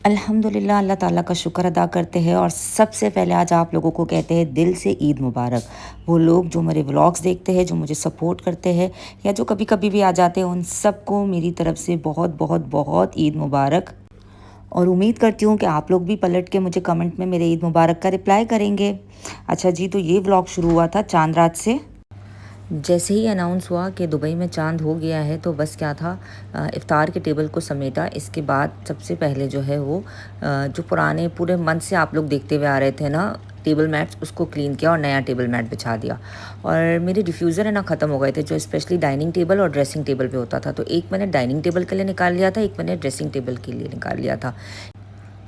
अल्हम्दुलिल्लाह, अल्लाह ताला का शुक्र अदा करते हैं और सबसे पहले आज आप लोगों को कहते हैं दिल से ईद मुबारक। वो लोग जो मेरे व्लॉग्स देखते हैं, जो मुझे सपोर्ट करते हैं या जो कभी कभी भी आ जाते हैं, उन सबको मेरी तरफ से बहुत बहुत बहुत ईद मुबारक। और उम्मीद करती हूँ कि आप लोग भी पलट के मुझे कमेंट में मेरे ईद मुबारक का रिप्लाई करेंगे। अच्छा जी, तो ये व्लॉग शुरू हुआ था चांद रात से। जैसे ही अनाउंस हुआ कि दुबई में चांद हो गया है तो बस क्या था, इफ्तार के टेबल को समेटा। इसके बाद सबसे पहले जो है वो जो पुराने पूरे मंथ से आप लोग देखते हुए आ रहे थे ना टेबल मैट्स, उसको क्लीन किया और नया टेबल मैट बिछा दिया। और मेरे डिफ्यूज़र है ना ख़त्म हो गए थे, जो स्पेशली डाइनिंग टेबल और ड्रेसिंग टेबल पे होता था। तो एक मैंने डाइनिंग टेबल के लिए निकाल लिया था, एक मैंने ड्रेसिंग टेबल के लिए निकाल लिया था।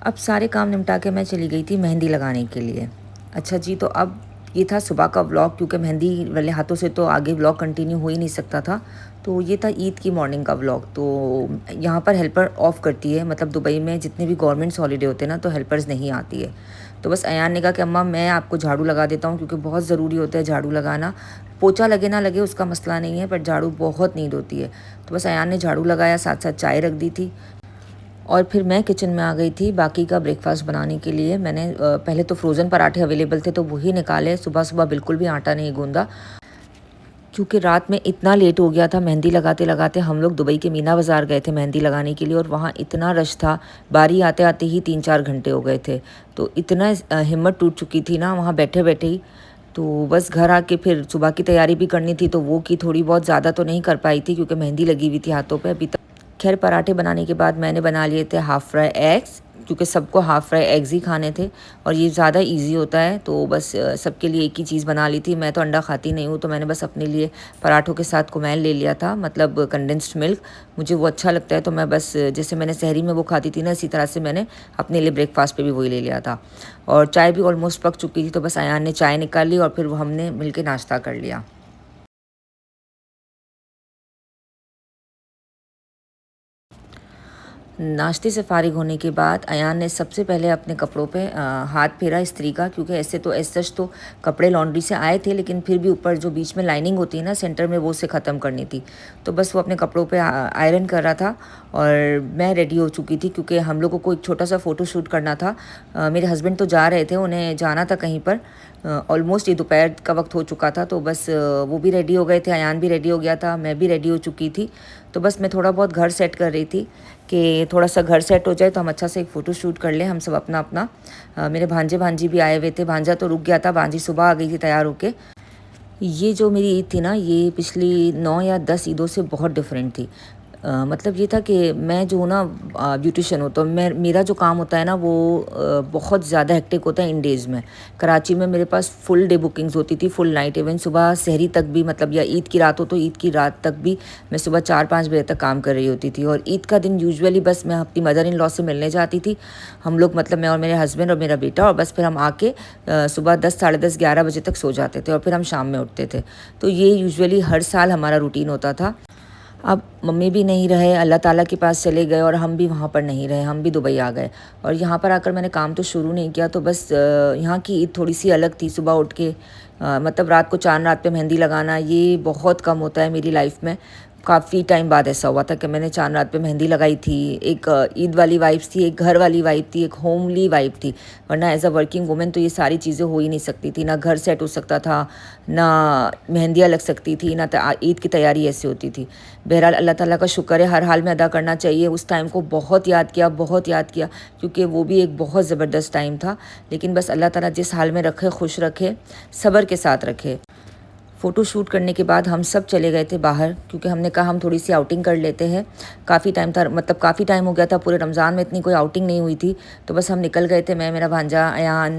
अब सारे काम निपटा के मैं चली गई थी मेहंदी लगाने के लिए। अच्छा जी, तो अब ये था सुबह का व्लॉग, क्योंकि मेहंदी वाले हाथों से तो आगे व्लॉग कंटिन्यू हो ही नहीं सकता था। तो ये था ईद की मॉर्निंग का व्लॉग। तो यहाँ पर हेल्पर ऑफ करती है, मतलब दुबई में जितने भी गवर्नमेंट्स हॉलीडे होते हैं ना, तो हेल्पर्स नहीं आती है। तो बस अयान ने कहा कि अम्मा मैं आपको झाड़ू लगा देता हूँ, क्योंकि बहुत ज़रूरी होता है झाड़ू लगाना। पोछा लगे ना लगे उसका मसला नहीं है, पर झाड़ू बहुत नीड होती है। तो बस अयान ने झाड़ू लगाया, साथ साथ चाय रख दी थी और फिर मैं किचन में आ गई थी बाकी का ब्रेकफास्ट बनाने के लिए। मैंने पहले तो फ्रोज़न पराठे अवेलेबल थे तो वही निकाले। सुबह सुबह बिल्कुल भी आटा नहीं गूंदा, क्योंकि रात में इतना लेट हो गया था मेहंदी लगाते लगाते। हम लोग दुबई के मीना बाज़ार गए थे मेहंदी लगाने के लिए, और वहाँ इतना रश था, बारी आते आते ही 3-4 घंटे हो गए थे। तो इतना हिम्मत टूट चुकी थी ना वहाँ बैठे बैठे ही। तो बस घर आके फिर सुबह की तैयारी भी करनी थी, तो वो की थोड़ी बहुत, ज़्यादा तो नहीं कर पाई थी क्योंकि मेहंदी लगी हुई थी हाथों पे अभी तक। खैर, पराठे बनाने के बाद मैंने बना लिए थे हाफ़ फ्राई एग्स, क्योंकि सबको हाफ़ फ्राई एग्स ही खाने थे और ये ज़्यादा इजी होता है। तो बस सबके लिए एक ही चीज़ बना ली थी। मैं तो अंडा खाती नहीं हूँ, तो मैंने बस अपने लिए पराठों के साथ कुमैल ले लिया था, मतलब कंडेंस्ड मिल्क। मुझे वो अच्छा लगता है, तो मैं बस जैसे मैंने सहरी में वो खाती थी ना, इसी तरह से मैंने अपने लिए ब्रेकफास्ट पे भी वही ले लिया था। और चाय भी ऑलमोस्ट पक चुकी थी, तो बस अयान ने चाय निकाल ली और फिर वो हमने मिल के नाश्ता कर लिया। नाश्ते से फ़ारिग होने के बाद अयान ने सबसे पहले अपने कपड़ों पे हाथ फेरा इस्त्री का, क्योंकि ऐसे तो सच तो कपड़े लॉन्ड्री से आए थे, लेकिन फिर भी ऊपर जो बीच में लाइनिंग होती है ना सेंटर में, वो उसे ख़त्म करनी थी। तो बस वो अपने कपड़ों पे आयरन कर रहा था और मैं रेडी हो चुकी थी, क्योंकि हम लोगों को एक छोटा सा फ़ोटो शूट करना था। मेरे हस्बैंड तो जा रहे थे, उन्हें जाना था कहीं पर। ऑलमोस्ट ये दोपहर का वक्त हो चुका था, तो बस वो भी रेडी हो गए थे, अयान भी रेडी हो गया था, मैं भी रेडी हो चुकी थी। तो बस मैं थोड़ा बहुत घर सेट कर रही थी कि थोड़ा सा घर सेट हो जाए तो हम अच्छा से एक फ़ोटो शूट कर लें हम सब अपना अपना। मेरे भांजे भांजी भी आए हुए थे, भांजा तो रुक गया था, भांजी सुबह आ गई थी तैयार होके। ये जो मेरी ईद थी ना, ये पिछली 9 या 10 ईदों से बहुत डिफरेंट थी। मतलब ये था कि मैं जो हूँ ना ब्यूटिशियन हूँ, तो मेरा जो काम होता है ना वो बहुत ज़्यादा हेक्टिक होता है इन डेज़ में। कराची में मेरे पास फुल डे बुकिंग्स होती थी, फुल नाइट, इवन सुबह सहरी तक भी, मतलब या ईद की रात हो तो ईद की रात तक भी मैं सुबह 4-5 बजे तक काम कर रही होती थी। और ईद का दिन यूजुअली बस मैं अपनी मदर इन लॉ से मिलने जाती थी। हम लोग, मतलब मैं और मेरे हस्बैंड और मेरा बेटा, और बस फिर हम आके सुबह 10, साढ़े 10, 11 बजे तक सो जाते थे और फिर हम शाम में उठते थे। तो ये यूजुअली हर साल हमारा रूटीन होता था। अब मम्मी भी नहीं रहे, अल्लाह ताला के पास चले गए, और हम भी वहाँ पर नहीं रहे, हम भी दुबई आ गए। और यहाँ पर आकर मैंने काम तो शुरू नहीं किया, तो बस यहाँ की ईद थोड़ी सी अलग थी। सुबह उठ के मतलब रात को चांद रात पे मेहंदी लगाना ये बहुत कम होता है मेरी लाइफ में। काफ़ी टाइम बाद ऐसा हुआ था कि मैंने चांद रात पे मेहंदी लगाई थी। एक ईद वाली वाइब्स थी, एक घर वाली वाइब थी, एक होमली वाइब थी। वरना एज अ वर्किंग वुमेन तो ये सारी चीज़ें हो ही नहीं सकती थी। ना घर सेट हो सकता था, ना मेहंदियाँ लग सकती थी, ना ईद की तैयारी ऐसे होती थी। बहरहाल अल्लाह ताला का शुक्र है, हर हाल में अदा करना चाहिए। उस टाइम को बहुत याद किया, बहुत याद किया, क्योंकि वो भी एक बहुत ज़बरदस्त टाइम था। लेकिन बस अल्लाह ताला जिस हाल में रखे, खुश रखे, सब्र के साथ रखे। फ़ोटो शूट करने के बाद हम सब चले गए थे बाहर, क्योंकि हमने कहा हम थोड़ी सी आउटिंग कर लेते हैं। काफ़ी टाइम था, मतलब काफ़ी टाइम हो गया था, पूरे रमज़ान में इतनी कोई आउटिंग नहीं हुई थी। तो बस हम निकल गए थे, मैं, मेरा भांजा अयान,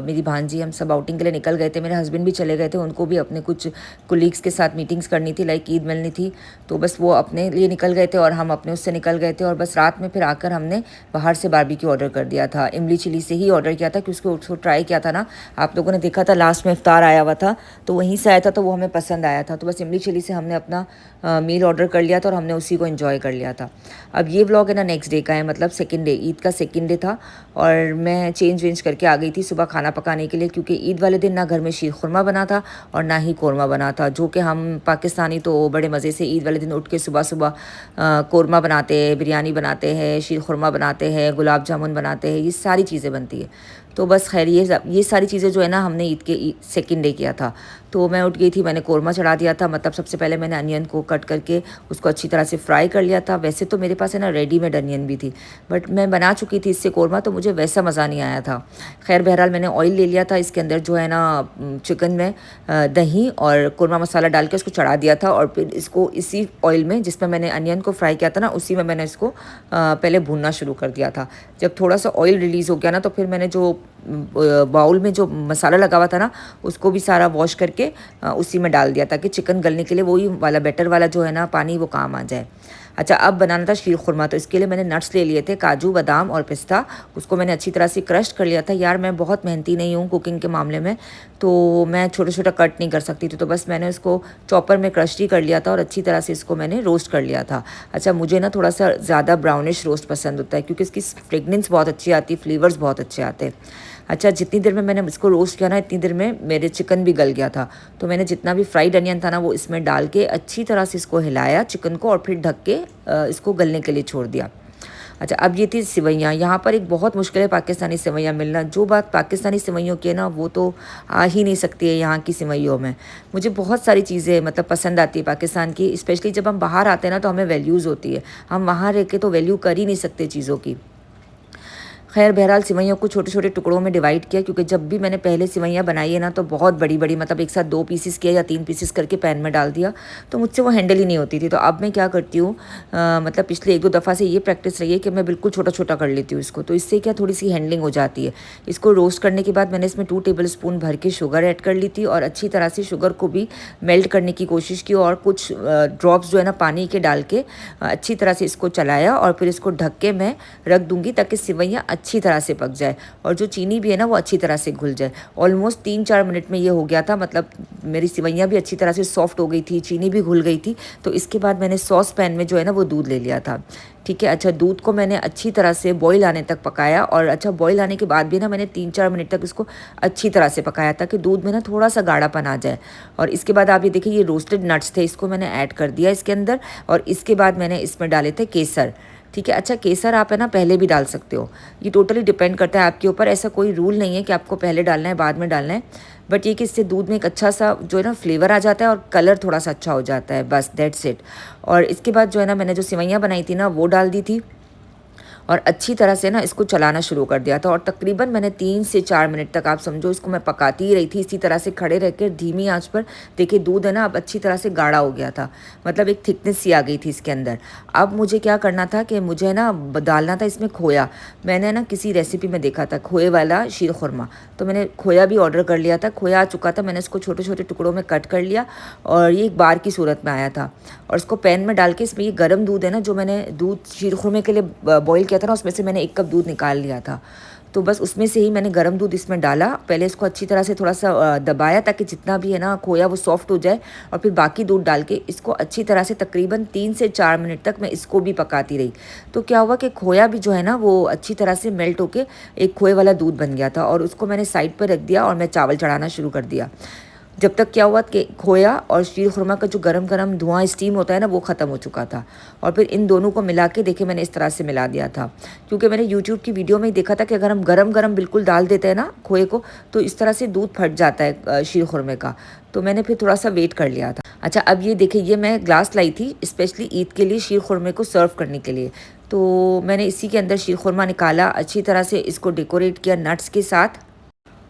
मेरी भांजी, हम सब आउटिंग के लिए निकल गए थे। मेरे हस्बैंड भी चले गए थे, उनको भी अपने कुछ कोलीग्स के साथ मीटिंग्स करनी थी, लाइक ईद मिलनी थी। तो बस वो अपने लिए निकल गए थे और हम अपने उससे निकल गए थे। और बस रात में फिर आकर हमने बाहर से बारबेक्यू ऑर्डर कर दिया था। इमली चिली से ही ऑर्डर किया था, क्योंकि उसको ट्राई किया था ना, आप लोगों ने देखा था लास्ट में इफ्तार आया हुआ था, तो वहीं से आया था तो वो हमें पसंद आया था, तो बस इमली चिली से हमने अपना मील ऑर्डर कर लिया था और हमने उसी को एंजॉय कर लिया था। अब ये व्लॉग है ना नेक्स्ट डे का है, मतलब सेकंड डे, ईद का सेकंड डे था और मैं चेंज वेंज करके आ गई थी सुबह खाना पकाने के लिए, क्योंकि ईद वाले दिन ना घर में शीर खुरमा बना था और ना ही कौरमा बना था, जो कि हम पाकिस्तानी तो बड़े मज़े से ईद वाले दिन उठ के सुबह सुबह कौरमा बनाते हैं, बिरयानी बनाते हैं, शीर खुरमा बनाते हैं, गुलाब जामुन बनाते हैं, ये सारी चीज़ें बनती है। तो बस खैर ये सारी चीज़ें जो है ना हमने ईद के सेकंड डे किया था। तो मैं उठ गई थी, मैंने कौरमा चढ़ा दिया था, मतलब सबसे पहले मैंने अनियन को कट करके उसको अच्छी तरह से फ्राई कर लिया था। वैसे तो मेरे पास है ना रेडीमेड अनियन भी थी, बट मैं बना चुकी थी इससे कौरमा, तो मुझे वैसा मज़ा नहीं आया था। खैर बहरहाल मैंने ऑयल ले लिया था, इसके अंदर जो है ना चिकन में दही और कौरमा मसाला डाल के उसको चढ़ा दिया था और फिर इसको इसी ऑयल में जिसमें मैंने अनियन को फ्राई किया था ना, उसी में मैंने इसको पहले भूनना शुरू कर दिया था। जब थोड़ा सा ऑयल रिलीज़ हो गया ना, तो फिर मैंने जो बाउल में जो मसाला लगा हुआ था ना, उसको भी सारा वॉश करके उसी में डाल दिया, ताकि चिकन गलने के लिए वही वाला बैटर वाला जो है ना पानी वो काम आ जाए। अच्छा, अब बनाना था शीर खुरमा, तो इसके लिए मैंने नट्स ले लिए थे, काजू बादाम और पिस्ता, उसको मैंने अच्छी तरह से क्रश कर लिया था। यार मैं बहुत मेहनती नहीं हूँ कुकिंग के मामले में, तो मैं छोटा छोटा कट नहीं कर सकती थी, तो बस मैंने उसको चॉपर में क्रश ही कर लिया था और अच्छी तरह से इसको मैंने रोस्ट कर लिया था। अच्छा, मुझे ना थोड़ा सा ज़्यादा ब्राउनिश रोस्ट पसंद होता है, क्योंकि इसकी फ्रेगनेंस बहुत अच्छी आती है, फ्लेवर्स बहुत अच्छे आते हैं। अच्छा, जितनी देर में मैंने इसको रोस्ट किया ना, इतनी देर में मेरे चिकन भी गल गया था, तो मैंने जितना भी फ्राइड अनियन था ना वो इसमें डाल के अच्छी तरह से इसको हिलाया चिकन को, और फिर ढक के इसको गलने के लिए छोड़ दिया। अच्छा, अब ये थी सिवैयाँ। यहाँ पर एक बहुत मुश्किल है पाकिस्तानी सिवैयाँ मिलना। जो बात पाकिस्तानी सिवैयों की है ना, वो तो आ ही नहीं सकती है यहाँ की सिवैयों में। मुझे बहुत सारी चीज़ें मतलब पसंद आती है पाकिस्तान की, स्पेशली जब हम बाहर आते हैं ना तो हमें वैल्यूज़ होती है, हम वहाँ रह के तो वैल्यू कर ही नहीं सकते चीज़ों की। खैर बहरहाल सिवैयों को छोटे छोटे टुकड़ों में डिवाइड किया, क्योंकि जब भी मैंने पहले सिवैयाँ बनाई है ना तो बहुत बड़ी बड़ी, मतलब एक साथ 2 पीसेस किया या 3 पीसेस करके पैन में डाल दिया, तो मुझसे वो हैंडल ही नहीं होती थी। तो अब मैं क्या करती हूँ, मतलब पिछले 1-2 दफ़ा से ये प्रैक्टिस रही है कि मैं बिल्कुल छोटा छोटा कर लेती हूँ इसको, तो इससे क्या थोड़ी सी हैंडलिंग हो जाती है। इसको रोस्ट करने के बाद मैंने इसमें 2 टेबल स्पून भर के शुगर ऐड कर ली थी और अच्छी तरह से शुगर को भी मेल्ट करने की कोशिश की, और कुछ ड्रॉप्स जो है ना पानी के डाल के अच्छी तरह से इसको चलाया, और फिर इसको ढक के मैं रख दूँगी ताकि सिवैयाँ अच्छी तरह से पक जाए और जो चीनी भी है ना वो अच्छी तरह से घुल जाए। ऑलमोस्ट 3-4 मिनट में ये हो गया था, मतलब मेरी सिवैयाँ भी अच्छी तरह से सॉफ्ट हो गई थी, चीनी भी घुल गई थी। तो इसके बाद मैंने सॉस पैन में जो है ना वो दूध ले लिया था, ठीक है। अच्छा, दूध को मैंने अच्छी तरह से बॉईल आने तक पकाया, और अच्छा बॉईल आने के बाद भी ना मैंने 3-4 मिनट तक इसको अच्छी तरह से पकाया ताकि दूध में ना थोड़ा सा गाढ़ापन आ जाए। और इसके बाद आप ये देखिए, ये रोस्टेड नट्स थे, इसको मैंने ऐड कर दिया इसके अंदर, और इसके बाद मैंने इसमें डाले थे केसर, ठीक है। अच्छा, केसर आप है ना पहले भी डाल सकते हो, ये टोटली डिपेंड करता है आपके ऊपर, ऐसा कोई रूल नहीं है कि आपको पहले डालना है बाद में डालना है, बट ये कि इससे दूध में एक अच्छा सा जो है ना फ्लेवर आ जाता है और कलर थोड़ा सा अच्छा हो जाता है, बस दैट्स इट। और इसके बाद जो है ना मैंने जो सिवैयाँ बनाई थी ना वो डाल दी थी, और अच्छी तरह से ना इसको चलाना शुरू कर दिया था, और तकरीबन मैंने 3 से 4 मिनट तक, आप समझो, इसको मैं पकाती ही रही थी इसी तरह से खड़े रह कर धीमी आंच पर। देखिए दूध है ना अब अच्छी तरह से गाढ़ा हो गया था, मतलब एक थिकनेस सी आ गई थी इसके अंदर। अब मुझे क्या करना था कि मुझे ना डालना था इसमें खोया। मैंने ना किसी रेसिपी में देखा था खोए वाला शीर खुरमा, तो मैंने खोया भी ऑर्डर कर लिया था। खोया आ चुका था, मैंने इसको छोटे छोटे टुकड़ों में कट कर लिया, और ये एक बार की सूरत में आया था। और इसको पैन में डाल के, इसमें ये गर्म दूध है ना, जो मैंने दूध शीर खुरमे के लिए बॉईल किया था ना, उसमें से मैंने 1 कप दूध निकाल लिया था, तो बस उसमें से ही मैंने गर्म दूध इसमें डाला। पहले इसको अच्छी तरह से थोड़ा सा दबाया ताकि जितना भी है ना खोया वो सॉफ्ट हो जाए, और फिर बाकी दूध डाल के इसको अच्छी तरह से तकरीबन 3 से 4 मिनट तक मैं इसको भी पकाती रही। तो क्या हुआ कि खोया भी जो है ना वो अच्छी तरह से मेल्ट होके एक खोए वाला दूध बन गया था, और उसको मैंने साइड पर रख दिया और मैं चावल चढ़ाना शुरू कर दिया। जब तक क्या हुआ कि खोया और शीर खुरमा का जो गरम गरम धुआं स्टीम होता है ना वो ख़त्म हो चुका था, और फिर इन दोनों को मिला के देखिए मैंने इस तरह से मिला दिया था, क्योंकि मैंने यूट्यूब की वीडियो में ही देखा था कि अगर हम गरम गरम बिल्कुल डाल देते हैं ना खोए को, तो इस तरह से दूध फट जाता है शीर खुरमे का। तो मैंने फिर थोड़ा सा वेट कर लिया था। अच्छा, अब ये देखिए, ये मैं ग्लास लाई थी स्पेशली ईद के लिए शीर खुरमे को सर्व करने के लिए, तो मैंने इसी के अंदर शीर खुरमा निकाला, अच्छी तरह से इसको डेकोरेट किया नट्स के साथ।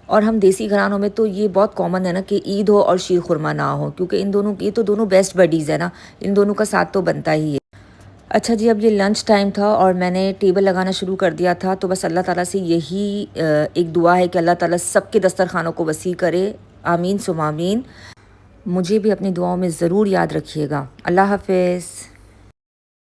और हम देसी घरानों में तो ये बहुत कॉमन है ना कि ईद हो और शीर खुरमा ना हो, क्योंकि इन दोनों ये तो दोनों बेस्ट बडीज़ है ना, इन दोनों का साथ तो बनता ही है। अच्छा जी, अब ये लंच टाइम था और मैंने टेबल लगाना शुरू कर दिया था, तो बस अल्लाह ताला से यही एक दुआ है कि अल्लाह ताला सबके दस्तरखानों को वसी करे, आमीन सुम आमीन। मुझे भी अपनी दुआओं में ज़रूर याद रखिएगा। अल्लाह हाफ़िज़।